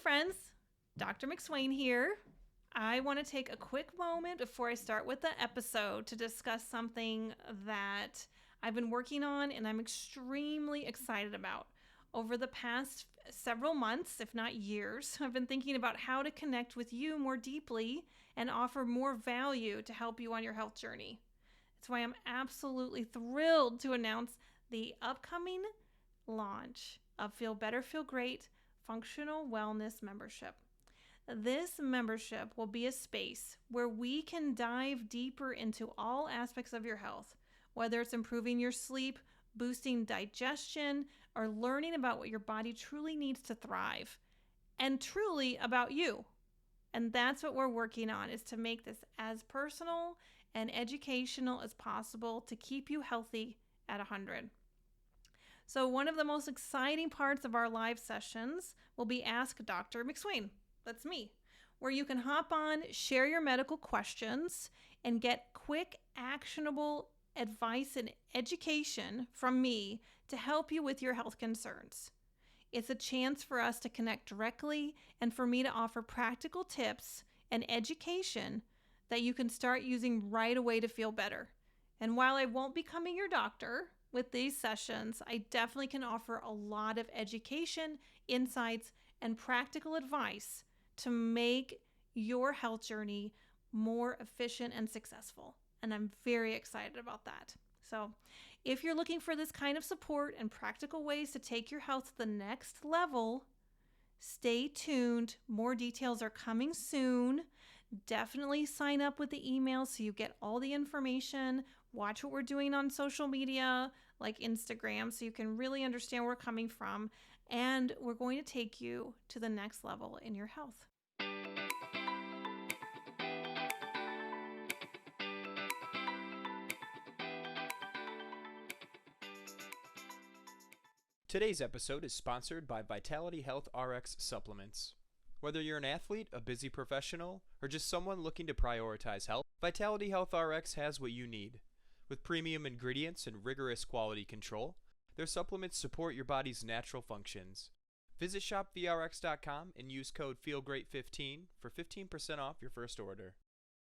friends, Dr. McSwain here. I want to take a quick moment before I start with the episode to discuss something that I've been working on and I'm extremely excited about. Over the past several months, if not years, I've been thinking about how to connect with you more deeply and offer more value to help you on your health journey. That's why I'm absolutely thrilled to announce the upcoming launch of Feel Better, Feel Great Functional Wellness Membership. This membership will be a space where we can dive deeper into all aspects of your health, whether it's improving your sleep, boosting digestion, or learning about what your body truly needs to thrive, and truly about you. And that's what we're working on, is to make this as personal and educational as possible to keep you healthy at 100. So one of the most exciting parts of our live sessions will be Ask Dr. McSwain. That's me, where you can hop on, share your medical questions, and get quick, actionable advice and education from me to help you with your health concerns. It's a chance for us to connect directly and for me to offer practical tips and education that you can start using right away to feel better. And while I won't be becoming your doctor with these sessions, I definitely can offer a lot of education, insights, and practical advice to make your health journey more efficient and successful. And I'm very excited about that. So if you're looking for this kind of support and practical ways to take your health to the next level, stay tuned. More details are coming soon. Definitely sign up with the email so you get all the information. Watch what we're doing on social media like Instagram so you can really understand where we're coming from. And we're going to take you to the next level in your health. Today's episode is sponsored by Vitality Health RX Supplements. Whether you're an athlete, a busy professional, or just someone looking to prioritize health, Vitality Health RX has what you need. With premium ingredients and rigorous quality control, their supplements support your body's natural functions. Visit shopvrx.com and use code FEELGREAT15 for 15% off your first order.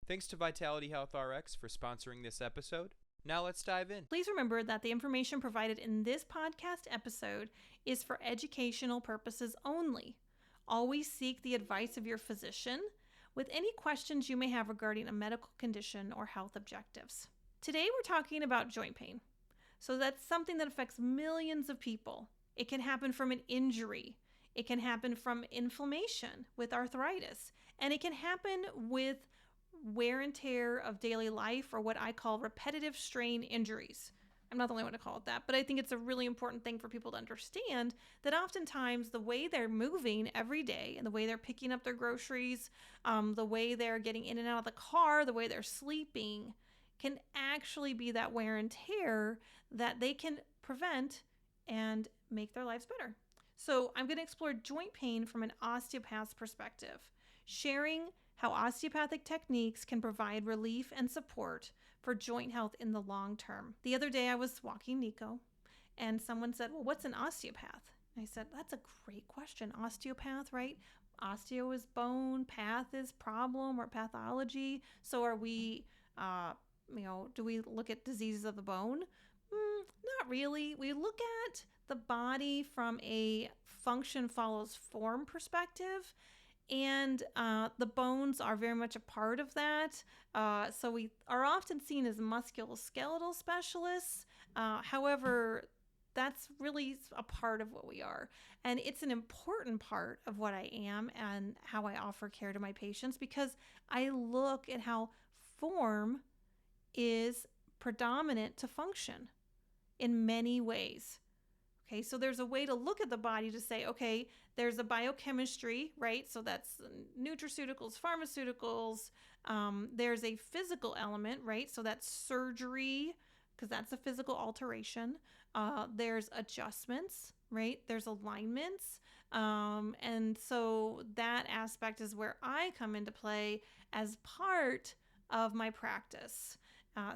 Thanks to Vitality Health RX for sponsoring this episode. Now let's dive in. Please remember that the information provided in this podcast episode is for educational purposes only. Always seek the advice of your physician with any questions you may have regarding a medical condition or health objectives. Today we're talking about joint pain. So that's something that affects millions of people. It can happen from an injury. It can happen from inflammation with arthritis. And it can happen with wear and tear of daily life, or what I call repetitive strain injuries. I'm not the only one to call it that, but I think it's a really important thing for people to understand that oftentimes the way they're moving every day and the way they're picking up their groceries, the way they're getting in and out of the car, the way they're sleeping can actually be that wear and tear that they can prevent and make their lives better. So I'm going to explore joint pain from an osteopath's perspective, sharing how osteopathic techniques can provide relief and support for joint health in the long term. The other day I was walking Nico and someone said, well, what's an osteopath? I said, that's a great question. Osteopath, right? Osteo is bone, path is problem or pathology. So are we, do we look at diseases of the bone? Not really. We look at the body from a function follows form perspective. And the bones are very much a part of that. So we are often seen as musculoskeletal specialists. However, that's really a part of what we are. And it's an important part of what I am and how I offer care to my patients, because I look at how form is predominant to function in many ways. Okay, so there's a way to look at the body to say, okay, there's a biochemistry, right? So that's nutraceuticals, pharmaceuticals. There's a physical element, right? So that's surgery, because that's a physical alteration. There's adjustments, right? There's alignments. And so that aspect is where I come into play as part of my practice.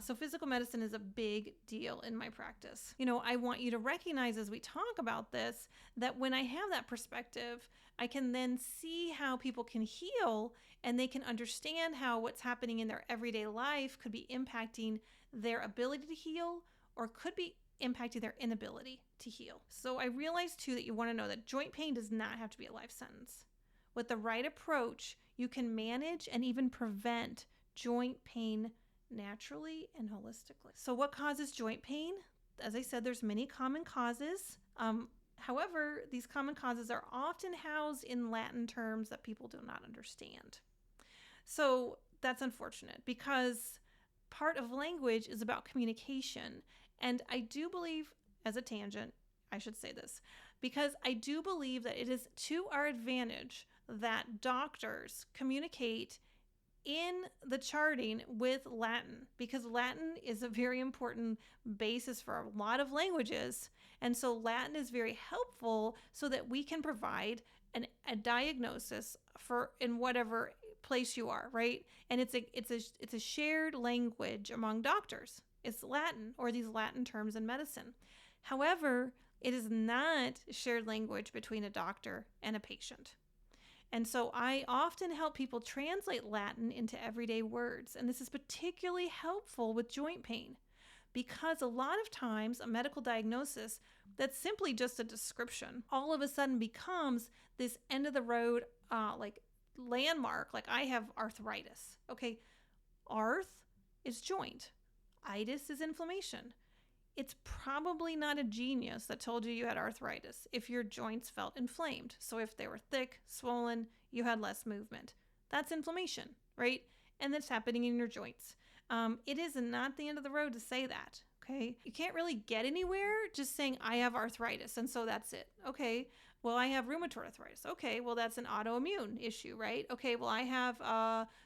So physical medicine is a big deal in my practice. I want you to recognize as we talk about this, that when I have that perspective, I can then see how people can heal, and they can understand how what's happening in their everyday life could be impacting their ability to heal, or could be impacting their inability to heal. So I realize too that you want to know that joint pain does not have to be a life sentence. With the right approach, you can manage and even prevent joint pain naturally and holistically. So what causes joint pain? As I said, there's many common causes. However, these common causes are often housed in Latin terms that people do not understand. So that's unfortunate, because part of language is about communication. And I do believe, as a tangent, I should say this, because I do believe that it is to our advantage that doctors communicate in the charting with Latin, because Latin is a very important basis for a lot of languages. And so Latin is very helpful so that we can provide a diagnosis for in whatever place you are, right? And it's a shared language among doctors. It's Latin, or these Latin terms in medicine. However, it is not shared language between a doctor and a patient. And so I often help people translate Latin into everyday words. And this is particularly helpful with joint pain, because a lot of times a medical diagnosis that's simply just a description all of a sudden becomes this end of the road like landmark, like I have arthritis. Okay, arth is joint. Itis is inflammation. It's probably not a genius that told you had arthritis if your joints felt inflamed. So if they were thick, swollen, you had less movement. That's inflammation, right? And that's happening in your joints. It is not the end of the road to say that, okay? You can't really get anywhere just saying, I have arthritis, and so that's it. Okay, well, I have rheumatoid arthritis. Okay, well, that's an autoimmune issue, right? Okay, well, I have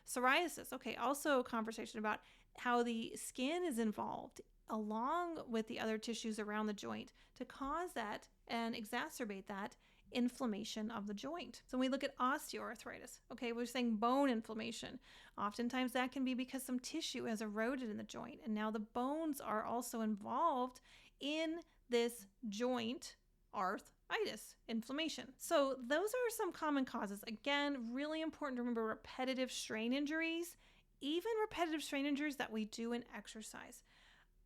psoriasis. Okay, also a conversation about how the skin is involved along with the other tissues around the joint to cause that and exacerbate that inflammation of the joint. So when we look at osteoarthritis, okay, we're saying bone inflammation. Oftentimes that can be because some tissue has eroded in the joint, and now the bones are also involved in this joint arthritis inflammation. So those are some common causes. Again, really important to remember repetitive strain injuries, even repetitive strain injuries that we do in exercise.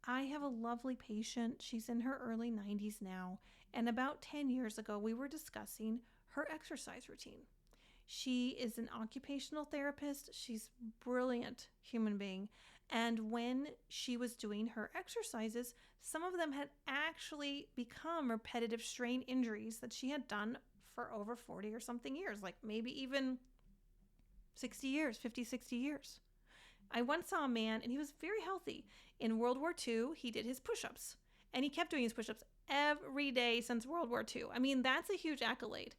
I have a lovely patient. She's in her early 90s now. And about 10 years ago, we were discussing her exercise routine. She is an occupational therapist. She's a brilliant human being. And when she was doing her exercises, some of them had actually become repetitive strain injuries that she had done for over 40 or something years, like maybe even 60 years, 50, 60 years. I once saw a man, and he was very healthy. In World War II, he did his push-ups, and he kept doing his push-ups every day since World War II. I mean, that's a huge accolade.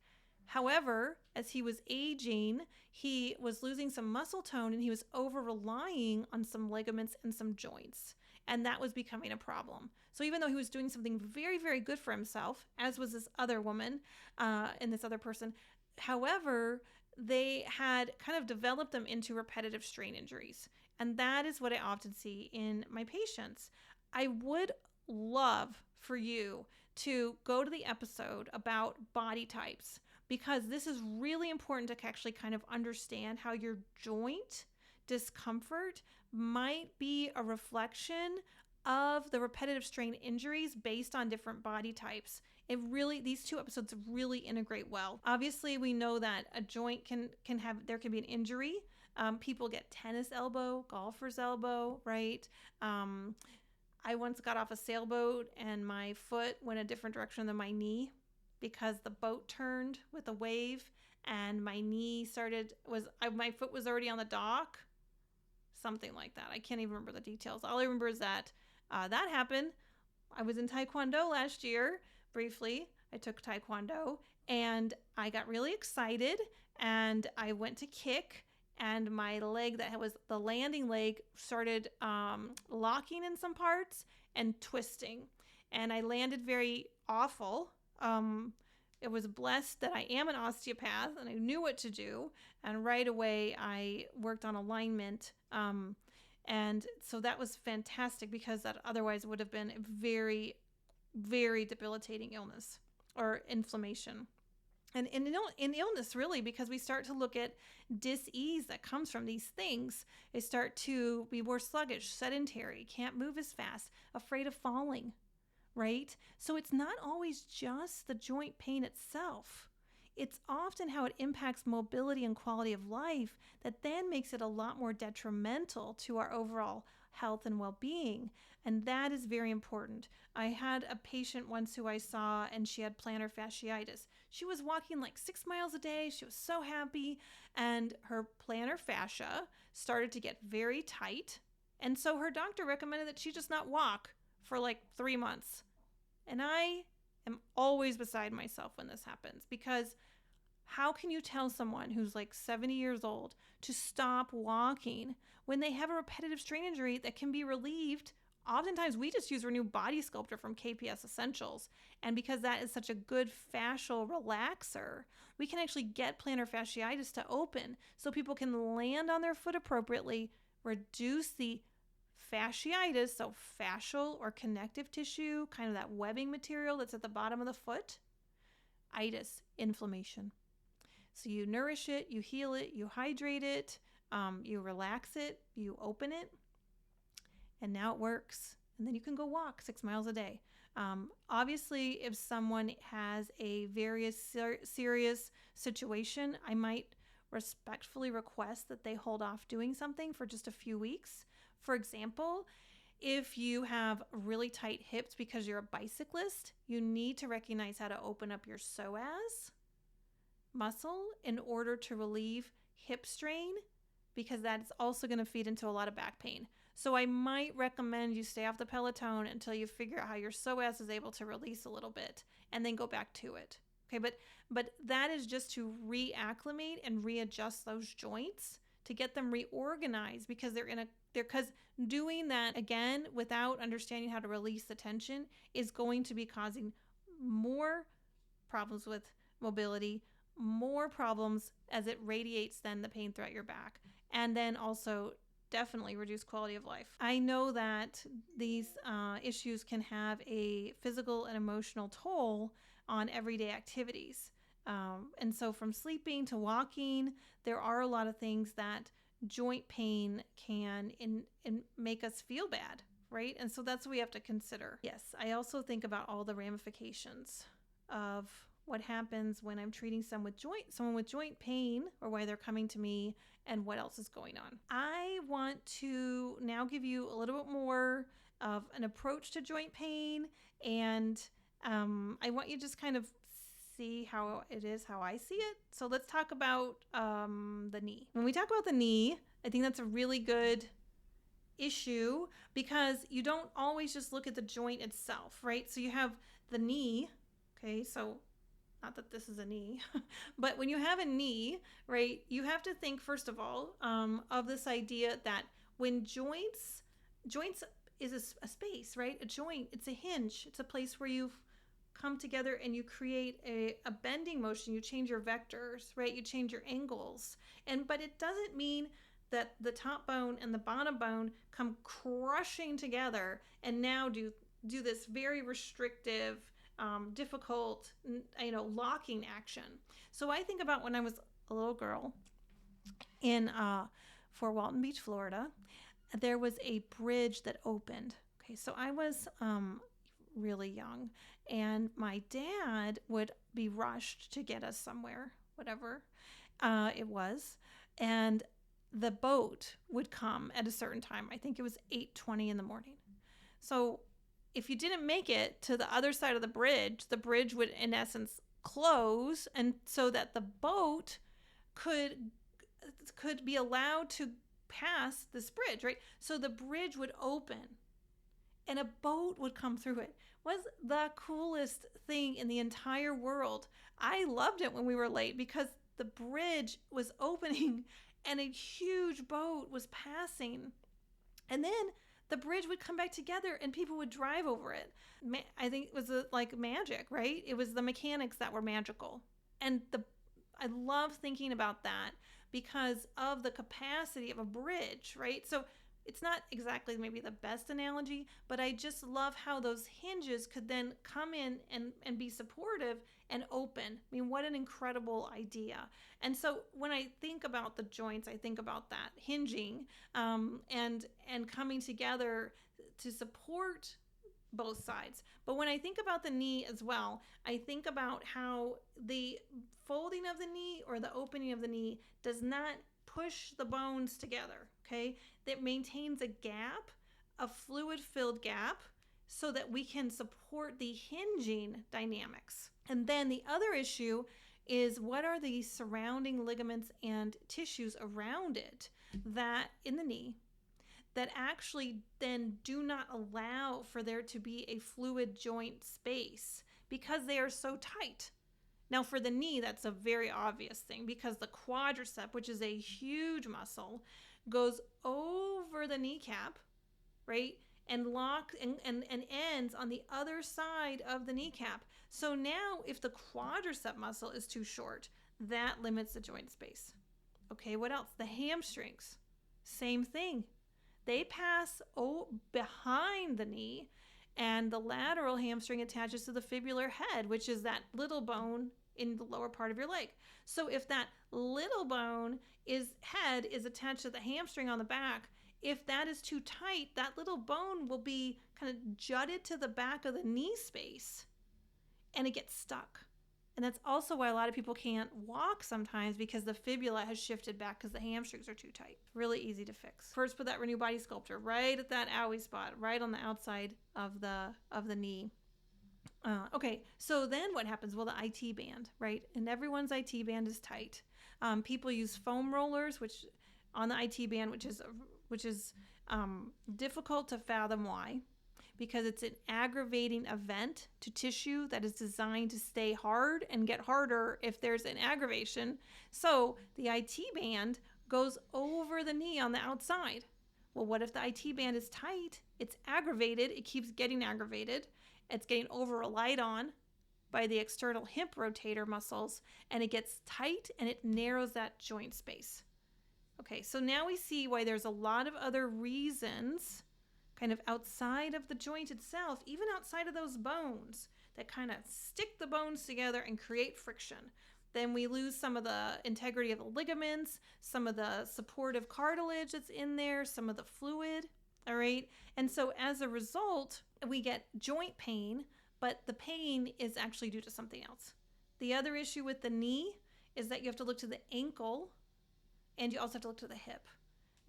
However, as he was aging, he was losing some muscle tone, and he was over-relying on some ligaments and some joints, and that was becoming a problem. So even though he was doing something very, very good for himself, as was this other woman and this other person, however, they had kind of developed them into repetitive strain injuries. And that is what I often see in my patients. I would love for you to go to the episode about body types, because this is really important to actually kind of understand how your joint discomfort might be a reflection of the repetitive strain injuries based on different body types. These two episodes really integrate well. Obviously, we know that a joint can be an injury. People get tennis elbow, golfer's elbow, right? I once got off a sailboat and my foot went a different direction than my knee because the boat turned with a wave, and my my foot was already on the dock. Something like that. I can't even remember the details. All I remember is that that happened. I was in Taekwondo last year. Briefly, I took Taekwondo, and I got really excited, and I went to kick, and my leg that was the landing leg started locking in some parts and twisting, and I landed very awful. It was blessed that I am an osteopath and I knew what to do, and right away I worked on alignment, And so that was fantastic because that otherwise would have been a very, very debilitating illness or inflammation. And in illness, really, because we start to look at dis-ease that comes from these things, they start to be more sluggish, sedentary, can't move as fast, afraid of falling, right? So it's not always just the joint pain itself. It's often how it impacts mobility and quality of life that then makes it a lot more detrimental to our overall health and well-being. And that is very important. I had a patient once who I saw, and she had plantar fasciitis. She was walking like 6 miles a day. She was so happy. And her plantar fascia started to get very tight. And so her doctor recommended that she just not walk for like 3 months. And I am always beside myself when this happens, because how can you tell someone who's like 70 years old to stop walking when they have a repetitive strain injury that can be relieved? Oftentimes we just use Renew Body Sculptor from KPS Essentials. And because that is such a good fascial relaxer, we can actually get plantar fasciitis to open so people can land on their foot appropriately, reduce the fasciitis, so fascial or connective tissue, kind of that webbing material that's at the bottom of the foot, itis, inflammation. So you nourish it, you heal it, you hydrate it, you relax it, you open it, and now it works. And then you can go walk 6 miles a day. Obviously, if someone has a very serious situation, I might respectfully request that they hold off doing something for just a few weeks. For example, if you have really tight hips because you're a bicyclist, you need to recognize how to open up your psoas muscle in order to relieve hip strain, because that's also going to feed into a lot of back pain. So I might recommend you stay off the Peloton until you figure out how your psoas is able to release a little bit and then go back to it. Okay, but that is just to reacclimate and readjust those joints to get them reorganized, because because doing that again without understanding how to release the tension is going to be causing more problems with mobility, more problems as it radiates then the pain throughout your back, and then also definitely reduce quality of life. I know that these issues can have a physical and emotional toll on everyday activities. And so from sleeping to walking, there are a lot of things that joint pain can make us feel bad, right? And so that's what we have to consider. Yes, I also think about all the ramifications of what happens when I'm treating someone with joint pain, or why they're coming to me, and what else is going on. I want to now give you a little bit more of an approach to joint pain, and I want you to just kind of see how it is, how I see it. So let's talk about the knee. When we talk about the knee, I think that's a really good issue, because you don't always just look at the joint itself, right? So you have the knee, okay, so not that this is a knee, but when you have a knee, right, you have to think, first of all, of this idea that when joints is a space, right? A joint, it's a hinge. It's a place where you've come together and you create a bending motion. You change your vectors, right? You change your angles. But it doesn't mean that the top bone and the bottom bone come crushing together and now do this very restrictive, difficult, locking action. So I think about when I was a little girl in Fort Walton Beach, Florida, there was a bridge that opened. Okay, so I was really young, and my dad would be rushed to get us somewhere, whatever it was, and the boat would come at a certain time. I think it was 8:20 in the morning. So if you didn't make it to the other side of the bridge would in essence close, and so that the boat could be allowed to pass this bridge, right? So the bridge would open and a boat would come through it. It was the coolest thing in the entire world. I loved it when we were late because the bridge was opening and a huge boat was passing. And then the bridge would come back together and people would drive over it. I think it was like magic, right? It was the mechanics that were magical. And I love thinking about that because of the capacity of a bridge, right? So it's not exactly maybe the best analogy, but I just love how those hinges could then come in and be supportive and open. I mean, what an incredible idea. And so when I think about the joints, I think about that hinging and coming together to support both sides. But when I think about the knee as well, I think about how the folding of the knee or the opening of the knee does not push the bones together, okay? That maintains a gap, a fluid-filled gap, so that we can support the hinging dynamics. And then the other issue is, what are the surrounding ligaments and tissues around it that in the knee that actually then do not allow for there to be a fluid joint space because they are so tight. Now for the knee, that's a very obvious thing because the quadricep, which is a huge muscle, goes over the kneecap, right? And locks and ends on the other side of the kneecap. So now if the quadricep muscle is too short, that limits the joint space. Okay, what else? The hamstrings, same thing. They pass behind the knee, and the lateral hamstring attaches to the fibular head, which is that little bone in the lower part of your leg. So if that little bone head is attached to the hamstring on the back, if that is too tight, that little bone will be kind of jutted to the back of the knee space, and it gets stuck. And that's also why a lot of people can't walk sometimes, because the fibula has shifted back because the hamstrings are too tight. Really easy to fix. First, put that Renew Body Sculptor right at that owie spot, right on the outside of the knee. Okay, so then what happens? Well, the IT band, right? And everyone's IT band is tight. People use foam rollers, which on the IT band, which is difficult to fathom why. Because it's an aggravating event to tissue that is designed to stay hard and get harder if there's an aggravation. So the IT band goes over the knee on the outside. Well, what if the IT band is tight? It's aggravated. It keeps getting aggravated. It's getting over-relied on by the external hip rotator muscles, and it gets tight and it narrows that joint space. Okay, so now we see why there's a lot of other reasons kind of outside of the joint itself, even outside of those bones, that kind of stick the bones together and create friction. Then we lose some of the integrity of the ligaments, some of the supportive cartilage that's in there, some of the fluid, all right? And so as a result, we get joint pain, but the pain is actually due to something else. The other issue with the knee is that you have to look to the ankle, and you also have to look to the hip.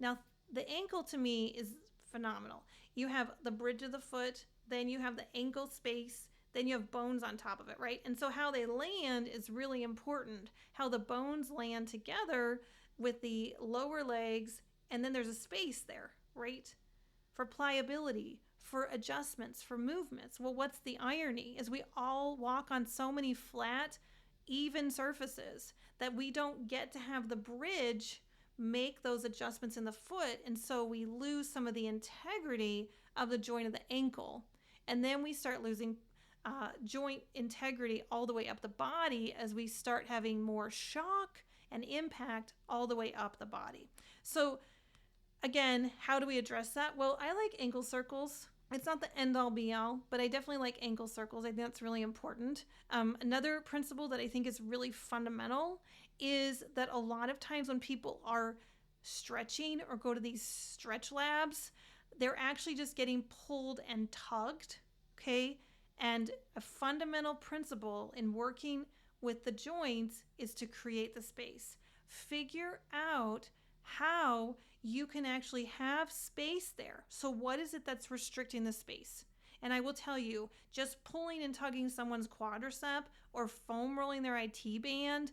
Now, the ankle to me is phenomenal. You have the bridge of the foot, then you have the ankle space, then you have bones on top of it, right? And so how they land is really important. How the bones land together with the lower legs, and then there's a space there, right? For pliability, for adjustments, for movements. Well, what's the irony? Is we all walk on so many flat, even surfaces that we don't get to have the bridge make those adjustments in the foot, and so we lose some of the integrity of the joint of the ankle, and then we start losing joint integrity all the way up the body as we start having more shock and impact all the way up the body. So again, how do we address that? Well, I like ankle circles. It's not the end all be all, but I definitely like ankle circles. I think that's really important. Another principle that I think is really fundamental is that a lot of times when people are stretching or go to these stretch labs, they're actually just getting pulled and tugged, okay? And a fundamental principle in working with the joints is to create the space. Figure out how you can actually have space there. So what is it that's restricting the space? And I will tell you, just pulling and tugging someone's quadricep or foam rolling their IT band,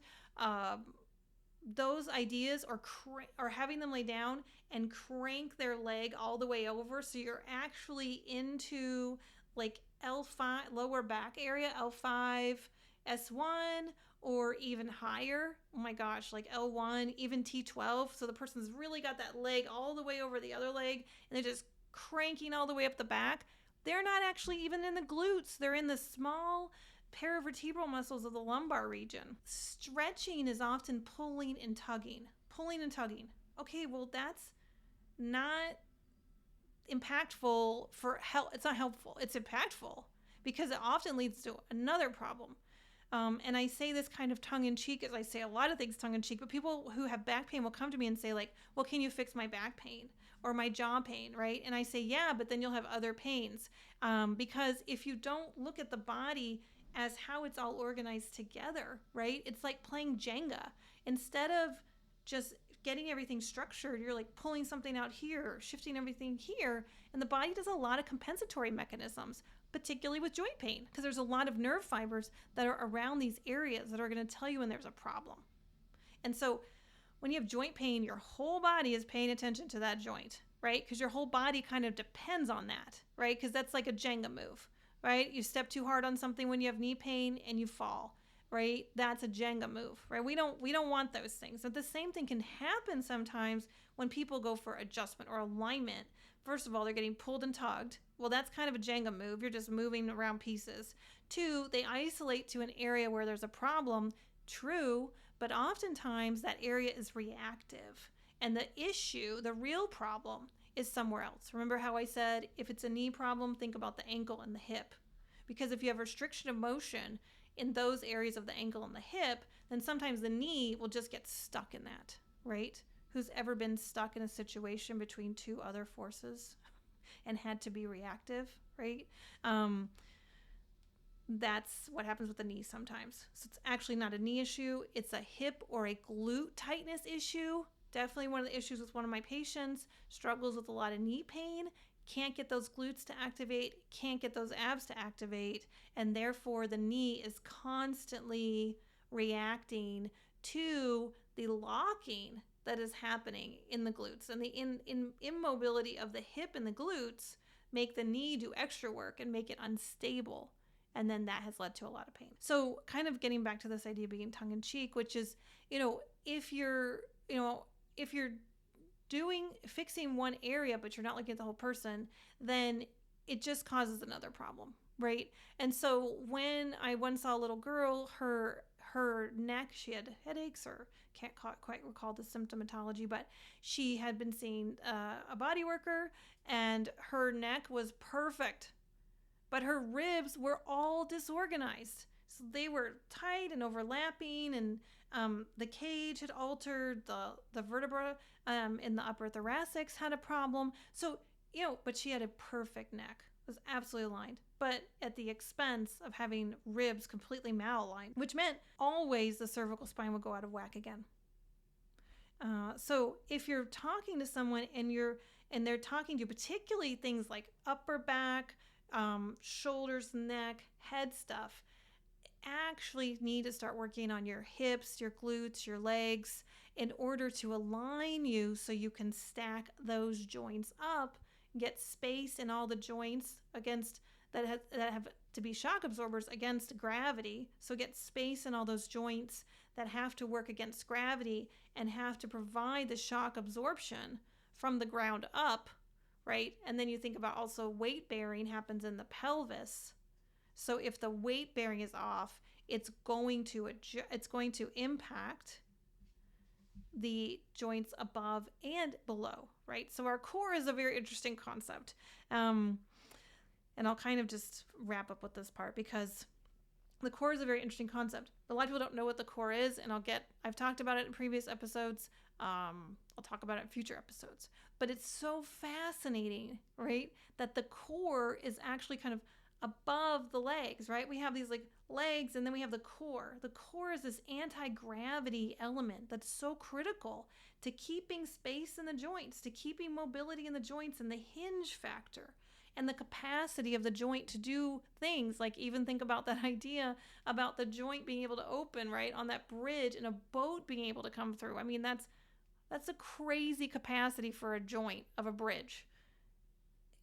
those ideas, or having them lay down and crank their leg all the way over so you're actually into like L5, lower back area, L5, S1, or even higher. Oh my gosh, like L1, even T12. So the person's really got that leg all the way over the other leg and they're just cranking all the way up the back. They're not actually even in the glutes. They're in the small paravertebral muscles of the lumbar region. Stretching is often pulling and tugging. Okay, well, that's not impactful for health. It's not helpful. It's impactful because it often leads to another problem. And I say this kind of tongue-in-cheek, as I say a lot of things tongue-in-cheek, but people who have back pain will come to me and say like, well, can you fix my back pain or my jaw pain, right? And I say, yeah, but then you'll have other pains. Because if you don't look at the body as how it's all organized together, right? It's like playing Jenga. Instead of just getting everything structured, you're like pulling something out here, shifting everything here, and the body does a lot of compensatory mechanisms, particularly with joint pain, because there's a lot of nerve fibers that are around these areas that are going to tell you when there's a problem. And so when you have joint pain, your whole body is paying attention to that joint, right? Because your whole body kind of depends on that, right? Because that's like a Jenga move, right? You step too hard on something when you have knee pain and you fall, right? That's a Jenga move, right? We don't want those things. So the same thing can happen sometimes when people go for adjustment or alignment. First of all, they're getting pulled and tugged. Well, that's kind of a Jenga move. You're just moving around pieces. Two, they isolate to an area where there's a problem. True, but oftentimes that area is reactive. And the issue, the real problem, is somewhere else. Remember how I said if it's a knee problem, think about the ankle and the hip. Because if you have restriction of motion in those areas of the ankle and the hip, then sometimes the knee will just get stuck in that, right? Who's ever been stuck in a situation between two other forces and had to be reactive, right? That's what happens with the knee sometimes. So it's actually not a knee issue. It's a hip or a glute tightness issue. Definitely one of the issues with one of my patients, struggles with a lot of knee pain, can't get those glutes to activate, can't get those abs to activate, and therefore the knee is constantly reacting to the locking that is happening in the glutes. And the immobility of the hip and the glutes make the knee do extra work and make it unstable. And then that has led to a lot of pain. So kind of getting back to this idea of being tongue-in-cheek, which is, if you're fixing one area, but you're not looking at the whole person, then it just causes another problem, right? And so when I once saw a little girl, her neck, she had headaches, or can't quite recall the symptomatology, but she had been seeing a body worker, and her neck was perfect, but her ribs were all disorganized. So they were tight and overlapping, and the cage had altered, the vertebra in the upper thoracics had a problem. So, but she had a perfect neck. It was absolutely aligned, but at the expense of having ribs completely malaligned, which meant always the cervical spine would go out of whack again. So if you're talking to someone and they're talking to you, particularly things like upper back, shoulders, neck, head stuff, actually need to start working on your hips, your glutes, your legs in order to align you so you can stack those joints up, get space in all the joints against that have to be shock absorbers against gravity. So get space in all those joints that have to work against gravity and have to provide the shock absorption from the ground up, right? And then you think about also weight bearing happens in the pelvis. So if the weight bearing is off, it's going to impact the joints above and below, right? So our core is a very interesting concept. And I'll kind of just wrap up with this part because the core is a very interesting concept. A lot of people don't know what the core is, and I've talked about it in previous episodes. I'll talk about it in future episodes. But it's so fascinating, right? That the core is actually kind of above the legs, right? We have these like legs, and then we have the core. The core is this anti-gravity element that's so critical to keeping space in the joints, to keeping mobility in the joints, and the hinge factor and the capacity of the joint to do things. Like even think about that idea about the joint being able to open, right, on that bridge, and a boat being able to come through. I mean, that's a crazy capacity for a joint of a bridge.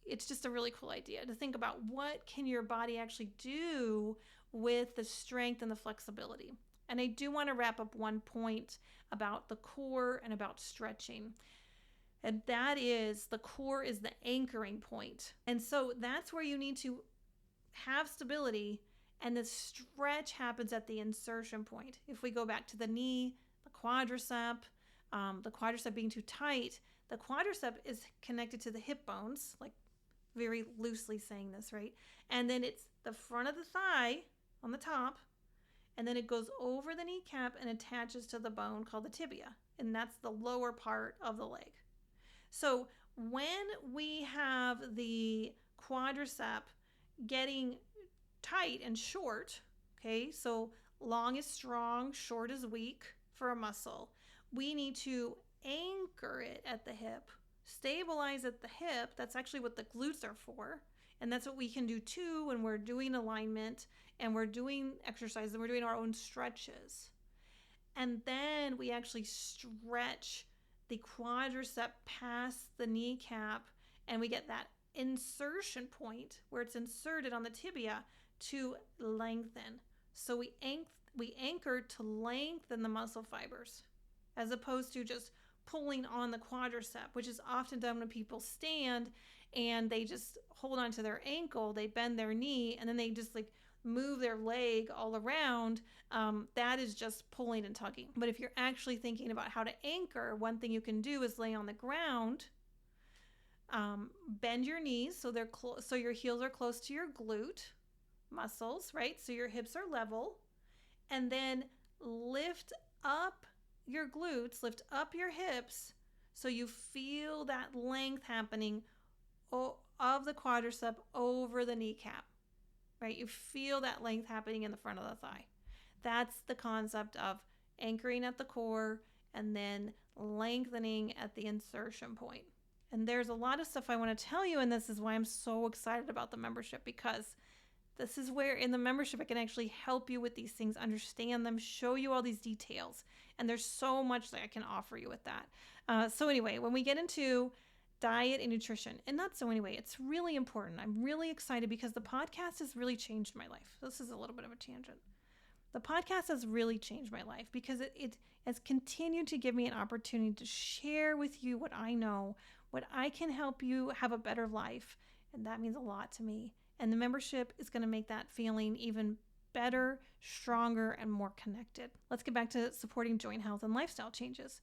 It's just a really cool idea to think about what can your body actually do with the strength and the flexibility. And I do want to wrap up one point about the core and about stretching. And that is, the core is the anchoring point. And so that's where you need to have stability, and the stretch happens at the insertion point. If we go back to the knee, the quadricep being too tight, The quadricep is connected to the hip bones, like very loosely saying this, right? And then it's the front of the thigh on the top, and then it goes over the kneecap and attaches to the bone called the tibia, and that's the lower part of the leg. So when we have the quadricep getting tight and short, okay, so long is strong, short is weak for a muscle, we need to anchor it at the hip, stabilize at the hip. That's actually what the glutes are for. And that's what we can do too when we're doing alignment and we're doing exercise and we're doing our own stretches. And then we actually stretch the quadricep past the kneecap, and we get that insertion point where it's inserted on the tibia to lengthen. So we anchor to lengthen the muscle fibers, as opposed to just pulling on the quadricep, which is often done when people stand and they just hold on to their ankle, they bend their knee, and then they just like move their leg all around. That is just pulling and tugging. But if you're actually thinking about how to anchor, one thing you can do is lay on the ground, bend your knees so they're so your heels are close to your glute muscles, right? So your hips are level, and then lift up your glutes, lift up your hips so you feel that length happening of the quadricep over the kneecap, right? You feel that length happening in the front of the thigh. That's the concept of anchoring at the core and then lengthening at the insertion point. And there's a lot of stuff I want to tell you, and this is why I'm so excited about the membership, because this is where in the membership I can actually help you with these things, understand them, show you all these details. And there's so much that I can offer you with that. So anyway, when we get into diet and nutrition, and not so anyway, it's really important. I'm really excited because the podcast has really changed my life. This is a little bit of a tangent. The podcast has really changed my life because it has continued to give me an opportunity to share with you what I know, what I can help you have a better life. And that means a lot to me. And the membership is going to make that feeling even better, stronger, and more connected. Let's get back to supporting joint health and lifestyle changes.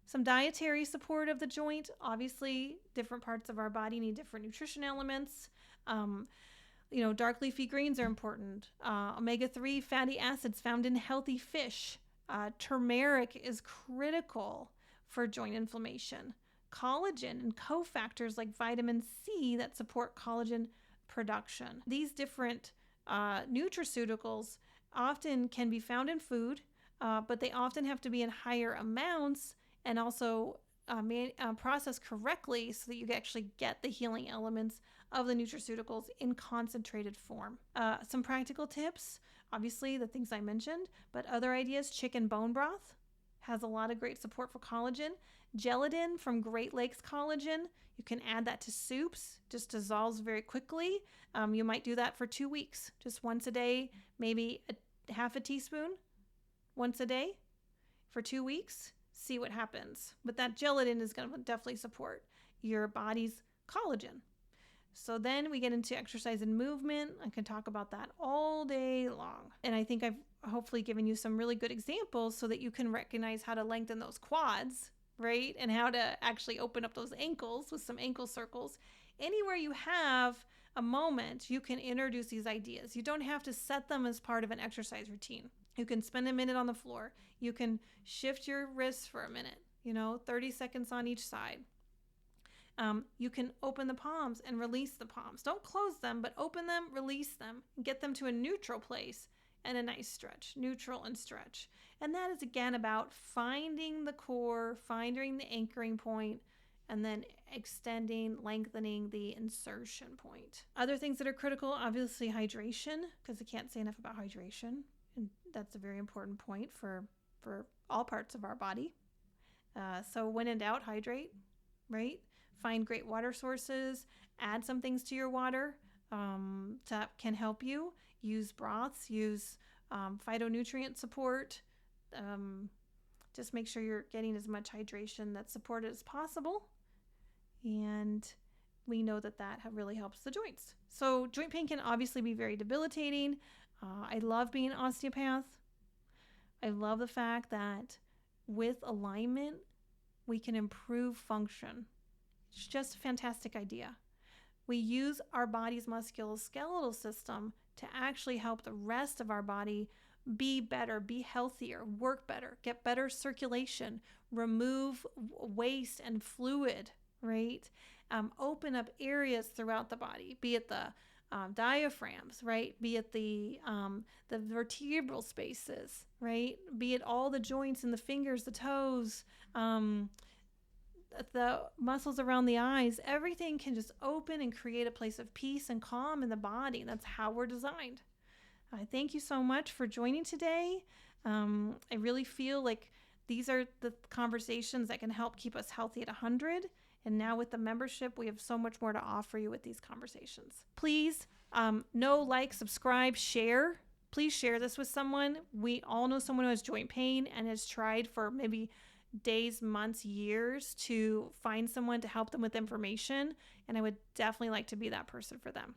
Some dietary support of the joint. Obviously, different parts of our body need different nutrition elements. Dark leafy greens are important. Omega-3 fatty acids found in healthy fish. Turmeric is critical for joint inflammation. Collagen and cofactors like vitamin C that support collagen production. These different nutraceuticals often can be found in food, but they often have to be in higher amounts and also processed correctly so that you actually get the healing elements of the nutraceuticals in concentrated form. Some practical tips, obviously the things I mentioned, but other ideas: chicken bone broth has a lot of great support for collagen. Gelatin from Great Lakes Collagen, you can add that to soups, just dissolves very quickly. You might do that for 2 weeks, just once a day, maybe half a teaspoon once a day for 2 weeks. See what happens. But that gelatin is going to definitely support your body's collagen. So then we get into exercise and movement. I can talk about that all day long. And I think I've hopefully given you some really good examples so that you can recognize how to lengthen those quads, right? And how to actually open up those ankles with some ankle circles. Anywhere you have a moment, you can introduce these ideas. You don't have to set them as part of an exercise routine. You can spend a minute on the floor. You can shift your wrists for a minute, 30 seconds on each side. You can open the palms and release the palms. Don't close them, but open them, release them, and get them to a neutral place and a nice stretch, neutral and stretch. And that is again about finding the core, finding the anchoring point, and then extending, lengthening the insertion point. Other things that are critical, obviously hydration, because I can't say enough about hydration. And that's a very important point for all parts of our body. So when in doubt, hydrate, right? Find great water sources, add some things to your water that can help you. Use broths, use phytonutrient support. Just make sure you're getting as much hydration that's supported as possible. And we know that really helps the joints. So joint pain can obviously be very debilitating. I love being an osteopath. I love the fact that with alignment, we can improve function. It's just a fantastic idea. We use our body's musculoskeletal system to actually help the rest of our body be better, be healthier, work better, get better circulation, remove waste and fluid, right? Open up areas throughout the body, be it the diaphragms, right? Be it the vertebral spaces, right? Be it all the joints in the fingers, the toes, the muscles around the eyes. Everything can just open and create a place of peace and calm in the body. That's how we're designed. I thank you so much for joining today. I really feel like these are the conversations that can help keep us healthy at 100. And now with the membership, we have so much more to offer you with these conversations. Please like, subscribe, share. Please share this with someone. We all know someone who has joint pain and has tried for maybe days, months, years to find someone to help them with information. And I would definitely like to be that person for them.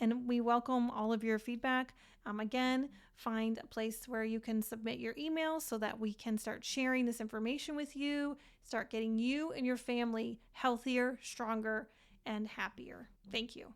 And we welcome all of your feedback. Again, find a place where you can submit your email so that we can start sharing this information with you, start getting you and your family healthier, stronger, and happier. Thank you.